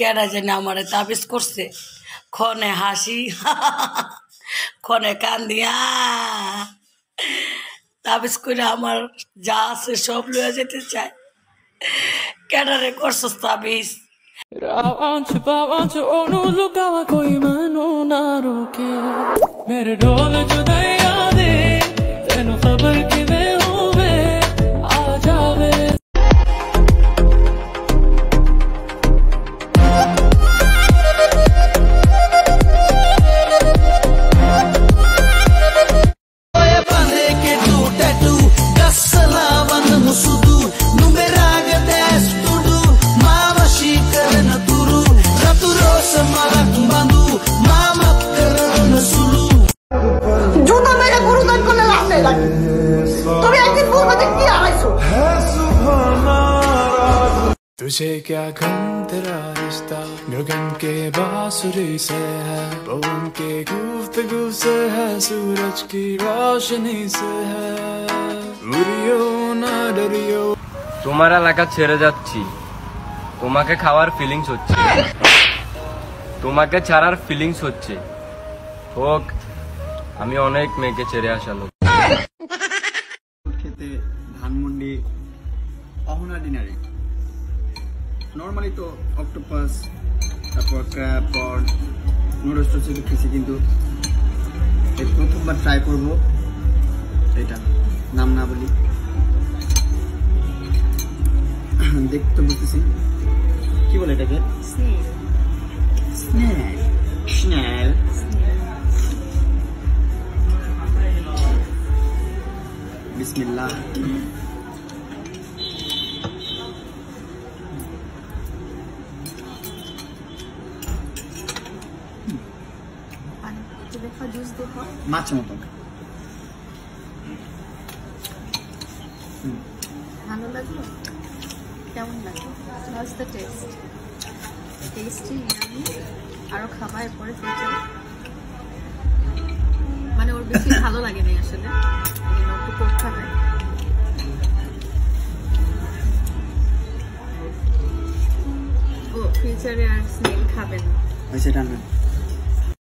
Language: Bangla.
কেডা জানি আমারে তাবিজ করছে ক্ষণে হাসি ক্ষণে কান্দিয়া তাবিজ করে আমার যা আছে সব লইয়া যেতে চায় কেডারে করছস তাবিজ मेरे ढोल जुदाइयां दे तेनू खबर किवें होवे आ जावे oye bande ke tu tatu gasalavan musudu numeraga des tudu mama shikarna turu raturo samarak bandu mama karna sulu জুতা মেরে গুরুদান করলে লাভ নেই লাগে তুমি একদিন বলবে যে কি আইছো तुझे क्या गम तेरा रिश्ता गगन के बांसुरी से है पवन के गुफ्तगू से है सूरज की रोशनी से है डरियो ना डरियो তোমার এলাকা ছেড়ে যাচ্ছি তোমাকে খাওয়ার ফিলিংস হচ্ছে তোমাকে ছাড়ার ফিলিংস হচ্ছে হোক আমি অনেক মেয়েকে ছেড়ে আসা লোক খেতে ধানমন্ডি অহনা ডিনারে নর্মালি তো অক্টোপাস তারপর ক্র্যাব পড নুডলস টোস্ট খেয়েছি কিন্তু এই প্রথমবার ট্রাই করব এটা নাম না বলি দেখতে বলতেছি কি বলে এটাকে স্নেল স্নেল বিসমিল্লাহ মাছের মতো ভালো লাগলো কেমন লাগলো হাউস দ্য টেস্ট টেস্টি আরো খাবার পরে মানে ওর বেশি ভালো লাগে না আসলে একটু করতে হবে ও ফিউচারে আর স্নেল খাবে না সেটা না